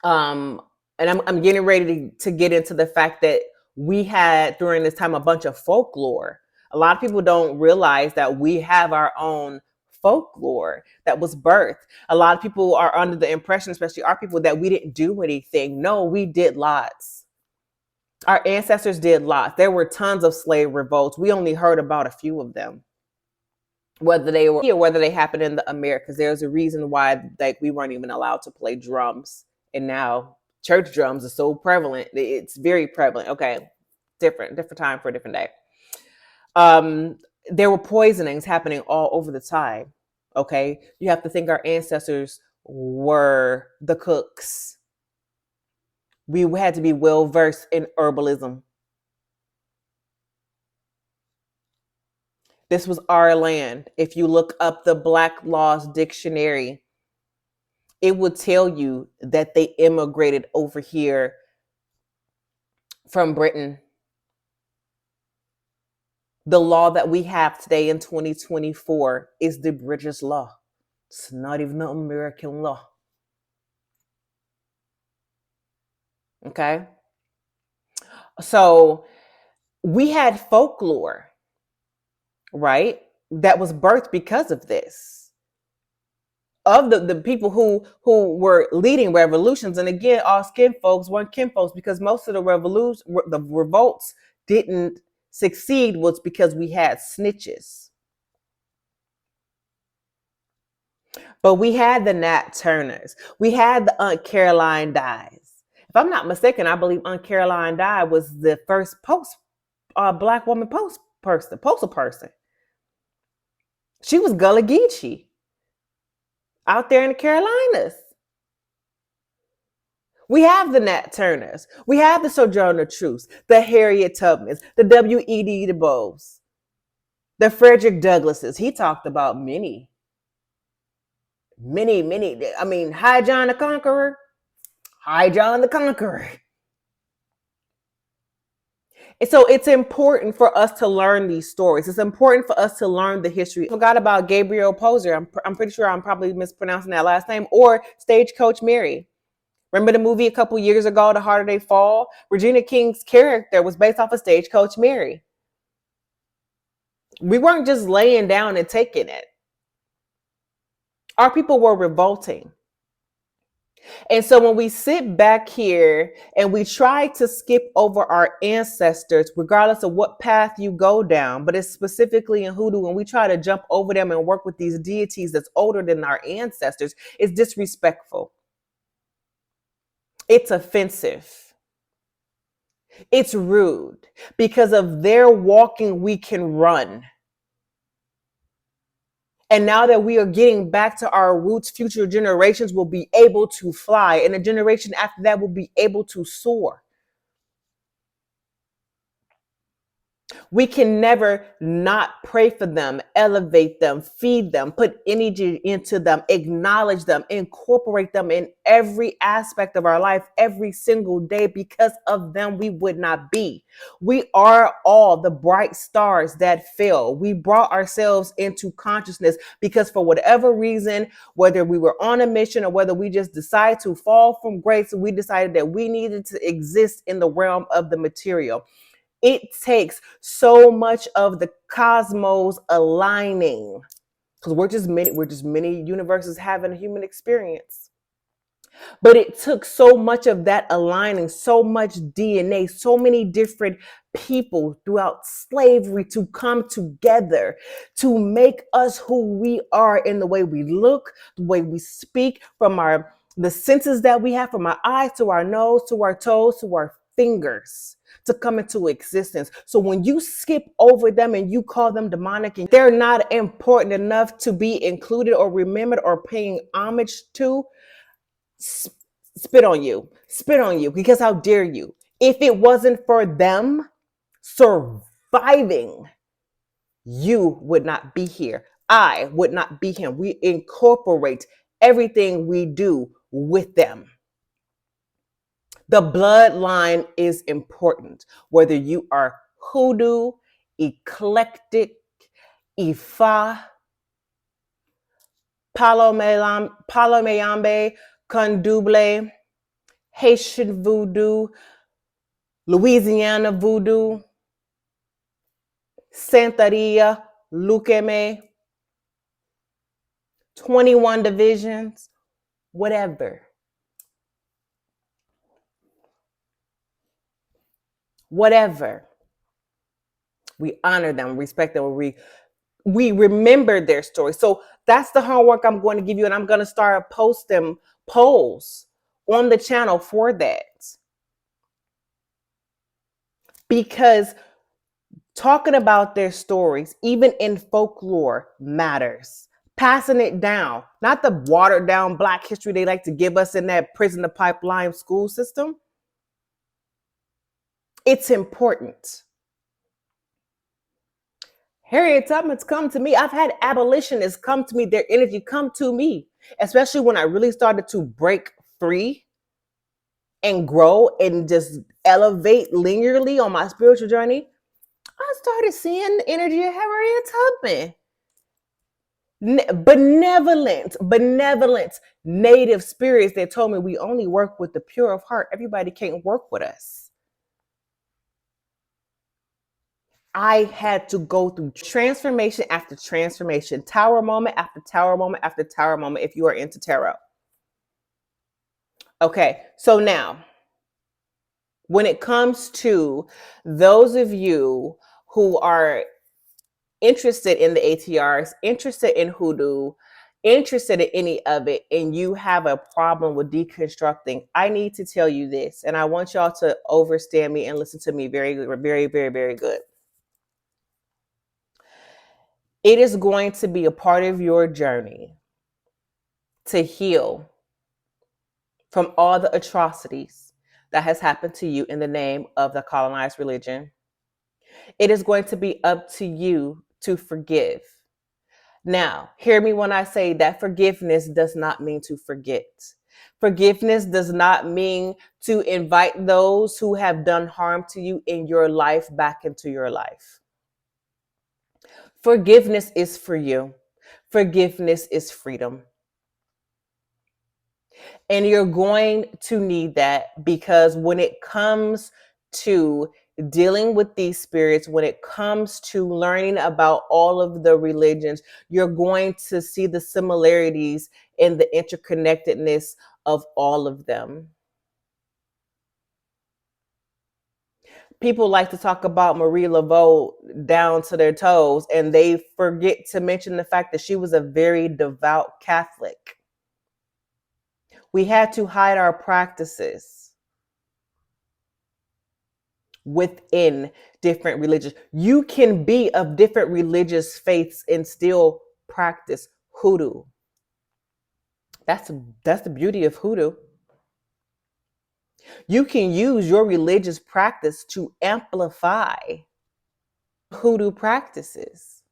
and I'm getting ready to get into the fact that we had during this time a bunch of folklore. A lot of people don't realize that we have our own folklore that was birthed. A lot of people are under the impression, especially our people, that we didn't do anything. No, we did lots. Our ancestors did lots. There were tons of slave revolts. We only heard about a few of them. Whether they were here, whether they happened in the Americas, there's a reason why like we weren't even allowed to play drums. And now church drums are so prevalent. It's very prevalent. Okay. Different time for a different day. There were poisonings happening all over the time. Okay. You have to think our ancestors were the cooks. We had to be well versed in herbalism. This was our land. If you look up the Black Laws Dictionary, it would tell you that they immigrated over here from Britain. The law that we have today in 2024 is the British law. It's not even the American law. Okay? So we had folklore, right? That was birthed because of this. Of the people who were leading revolutions. And again, all skin folks weren't kinfolks, because most of the revolts didn't succeed was because we had snitches. But we had the Nat Turners. We had the Aunt Caroline Dyes. If I'm not mistaken, I believe Aunt Caroline Dye was the first Black woman postal person. She was Gullah Geechee out there in the Carolinas. We have the Nat Turners. We have the Sojourner Truths, the Harriet Tubmans, the W.E.B. Du Bois, the Frederick Douglasses. He talked about many. I mean, High John the Conqueror. And so it's important for us to learn these stories. It's important for us to learn the history. I forgot about Gabriel Poser. I'm pretty sure I'm probably mispronouncing that last name. Or Stagecoach Mary. Remember the movie a couple years ago, The Harder They Fall? Regina King's character was based off of Stagecoach Mary. We weren't just laying down and taking it. Our people were revolting. And so when we sit back here and we try to skip over our ancestors, regardless of what path you go down, but it's specifically in Hoodoo, and we try to jump over them and work with these deities that's older than our ancestors, it's disrespectful. It's offensive. It's rude. Because of their walking, we can run. And now that we are getting back to our roots, future generations will be able to fly. And the generation after that will be able to soar. We can never not pray for them, elevate them, feed them, put energy into them, acknowledge them, incorporate them in every aspect of our life every single day. Because of them, we would not be. We are all the bright stars that fell. We brought ourselves into consciousness because for whatever reason, whether we were on a mission or whether we just decided to fall from grace, we decided that we needed to exist in the realm of the material. It takes so much of the cosmos aligning, because we're just many universes having a human experience. But it took so much of that aligning, so much DNA, so many different people throughout slavery to come together to make us who we are in the way we look, the way we speak, from the senses that we have, from our eyes to our nose, to our toes, to our fingers, to come into existence. So when you skip over them and you call them demonic and they're not important enough to be included or remembered or paying homage to, spit on you, because how dare you? If it wasn't for them surviving, you would not be here. I would not be here. We incorporate everything we do with them. The bloodline is important, whether you are Hoodoo, eclectic, Ifa, Palomeyambe, Conduble, Haitian Voodoo, Louisiana Voodoo, Santeria, Lukeme, 21 divisions, whatever. Whatever. We honor them, respect them, we remember their story. So that's the homework I'm going to give you, and I'm going to start posting polls on the channel for that. Because talking about their stories, even in folklore, matters. Passing it down, not the watered down Black history they like to give us in that prison to pipeline school system. It's important. Harriet Tubman's come to me. I've had abolitionists come to me, their energy come to me, especially when I really started to break free and grow and just elevate linearly on my spiritual journey. I started seeing the energy of Harriet Tubman. Benevolent native spirits that told me we only work with the pure of heart. Everybody can't work with us. I had to go through transformation after transformation, tower moment after tower moment after tower moment, if you are into tarot. Okay, so now, when it comes to those of you who are interested in the ATRs, interested in hoodoo, interested in any of it, and you have a problem with deconstructing, I need to tell you this, and I want y'all to understand me and listen to me very, very, very, very good. It is going to be a part of your journey to heal from all the atrocities that has happened to you in the name of the colonized religion. It is going to be up to you to forgive. Now, hear me when I say that forgiveness does not mean to forget. Forgiveness does not mean to invite those who have done harm to you in your life back into your life. Forgiveness is for you. Forgiveness is freedom. And you're going to need that, because when it comes to dealing with these spirits, when it comes to learning about all of the religions, you're going to see the similarities and the interconnectedness of all of them. People like to talk about Marie Laveau down to their toes, and they forget to mention the fact that she was a very devout Catholic. We had to hide our practices within different religions. You can be of different religious faiths and still practice hoodoo. That's the beauty of hoodoo. You can use your religious practice to amplify hoodoo practices.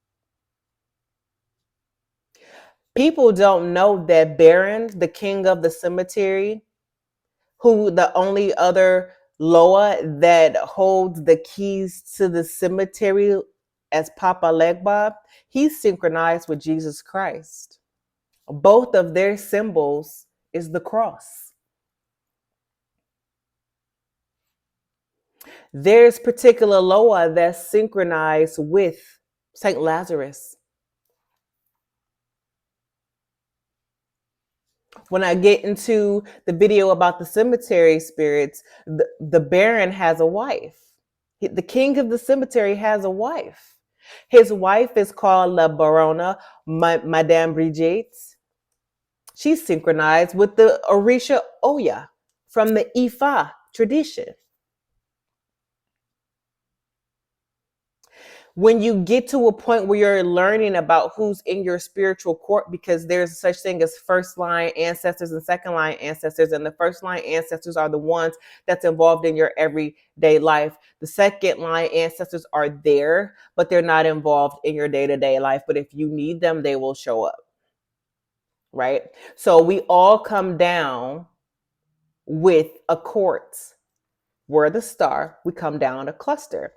People don't know that Baron, the king of the cemetery, who the only other Loa that holds the keys to the cemetery as Papa Legba, he's synchronized with Jesus Christ. Both of their symbols is the cross. There's particular Loa that's synchronized with Saint Lazarus. When I get into the video about the cemetery spirits, the Baron has a wife. The king of the cemetery has a wife. His wife is called La Barona, Madame Brigitte. She's synchronized with the Orisha Oya from the Ifa tradition. When you get to a point where you're learning about who's in your spiritual court, because there's such thing as first line ancestors and second line ancestors, and the first line ancestors are the ones that's involved in your everyday life. The second line ancestors are there, but they're not involved in your day-to-day life. But if you need them, they will show up, right? So we all come down with a quartz. We're the star. We come down a cluster.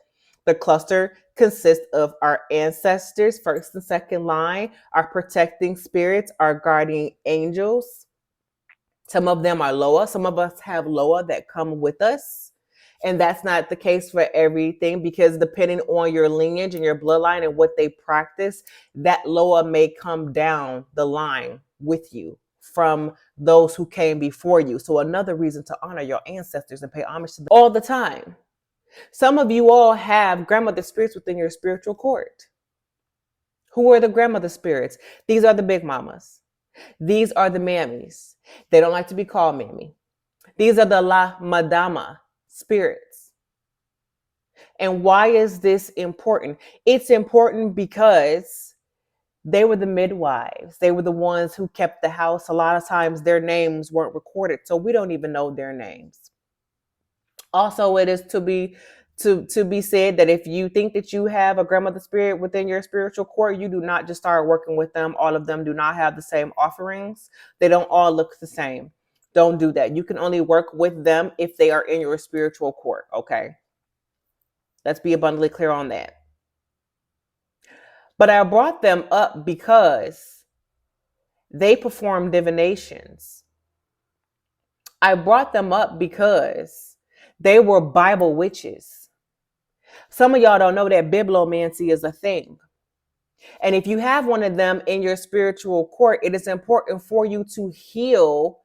The cluster consists of our ancestors, first and second line, our protecting spirits, our guardian angels. Some of them are Loa. Some of us have Loa that come with us. And that's not the case for everything, because depending on your lineage and your bloodline and what they practice, that loa may come down the line with you from those who came before you. So another reason to honor your ancestors and pay homage to them all the time. Some of you all have grandmother spirits within your spiritual court. Who are the grandmother spirits? These are the big mamas. These are the mammies. They don't like to be called mammy. These are the la madama spirits. And why is this important? It's important because they were the midwives. They were the ones who kept the house. A lot of times their names weren't recorded, so we don't even know their names. Also, it is to be said that if you think that you have a grandmother spirit within your spiritual court, you do not just start working with them. All of them do not have the same offerings. They don't all look the same. Don't do that. You can only work with them if they are in your spiritual court. Okay. Let's be abundantly clear on that. But I brought them up because they perform divinations. I brought them up because they were Bible witches. Some of y'all don't know that bibliomancy is a thing. And if you have one of them in your spiritual court, it is important for you to heal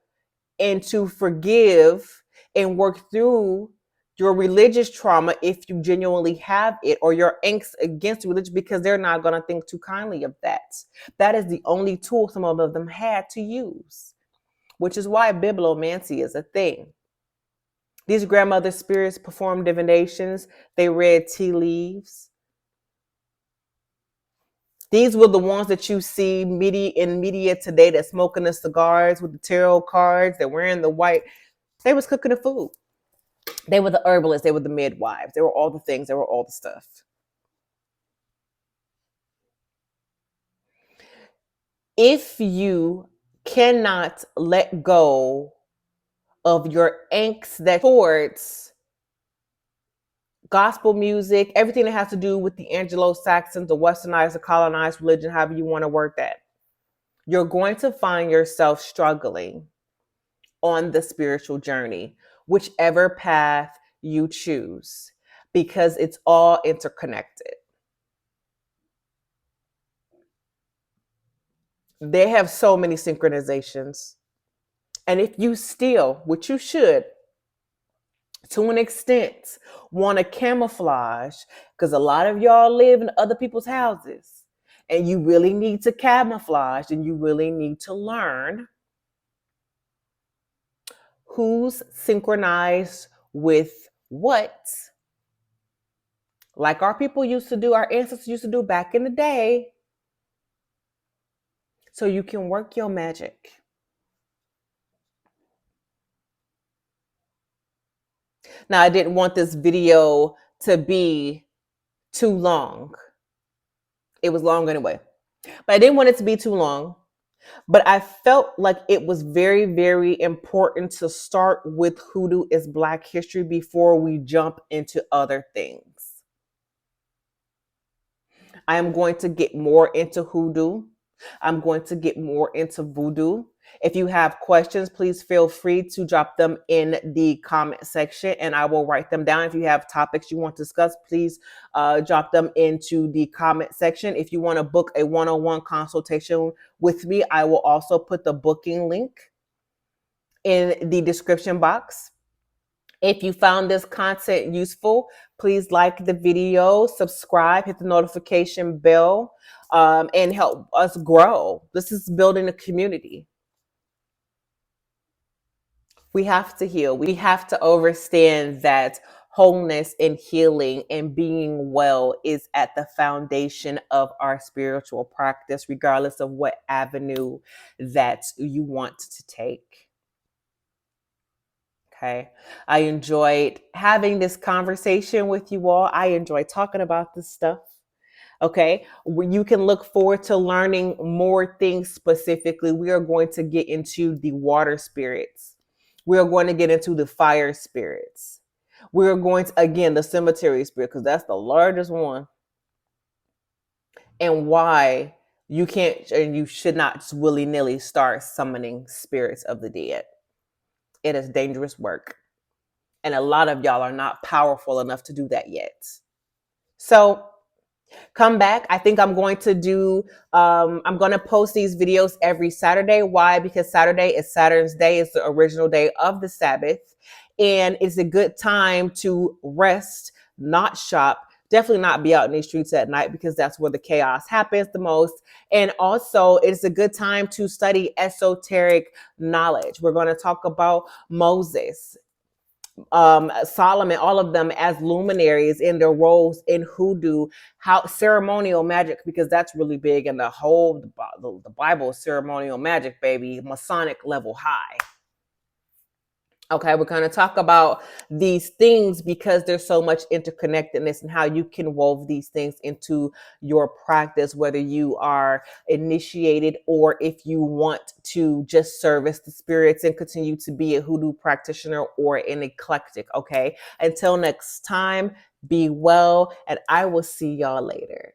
and to forgive and work through your religious trauma if you genuinely have it, or your angst against religion, because they're not going to think too kindly of that. That is the only tool some of them had to use, which is why bibliomancy is a thing. These grandmother spirits performed divinations. They read tea leaves. These were the ones that you see in media today that smoking the cigars with the tarot cards. They're wearing the white. They was cooking the food. They were the herbalists. They were the midwives. They were all the things. They were all the stuff. If you cannot let go of your angst that towards gospel music, everything that has to do with the Anglo-Saxons, the westernized, the colonized religion, however you want to word that, you're going to find yourself struggling on the spiritual journey, whichever path you choose, because it's all interconnected. They have so many synchronizations. And if you still, which you should, to an extent, want to camouflage, because a lot of y'all live in other people's houses, and you really need to camouflage, and you really need to learn who's synchronized with what, like our people used to do, our ancestors used to do back in the day, so you can work your magic. Now, I didn't want this video to be too long. It was long anyway, but I didn't want it to be too long. But I felt like it was very, very important to start with Hoodoo is Black history before we jump into other things. I am going to get more into Hoodoo. I'm going to get more into Voodoo. If you have questions, please feel free to drop them in the comment section and I will write them down. If you have topics you want to discuss, please drop them into the comment section. If you want to book a one-on-one consultation with me, I will also put the booking link in the description box. If you found this content useful, please like the video, subscribe, hit the notification bell, and help us grow. This is building a community. We have to heal. We have to understand that wholeness and healing and being well is at the foundation of our spiritual practice, regardless of what avenue that you want to take. Okay. I enjoyed having this conversation with you all. I enjoy talking about this stuff. Okay. You can look forward to learning more things specifically. We are going to get into the water spirits. We are going to get into the fire spirits. We are going to, again, the cemetery spirit, because that's the largest one. And why you can't and you should not just willy-nilly start summoning spirits of the dead. It is dangerous work. And a lot of y'all are not powerful enough to do that yet. So come back. I think I'm going to do, I'm going to post these videos every Saturday. Why? Because Saturday is Saturn's day. It's the original day of the Sabbath. And it's a good time to rest, not shop, definitely not be out in these streets at night because that's where the chaos happens the most. And also, it's a good time to study esoteric knowledge. We're going to talk about Moses, Solomon, all of them as luminaries in their roles in hoodoo, how ceremonial magic, because that's really big in the Bible, ceremonial magic, baby, Masonic level high. Okay, we're going to talk about these things because there's so much interconnectedness and how you can wove these things into your practice, whether you are initiated or if you want to just service the spirits and continue to be a hoodoo practitioner or an eclectic. Okay, until next time, be well, and I will see y'all later.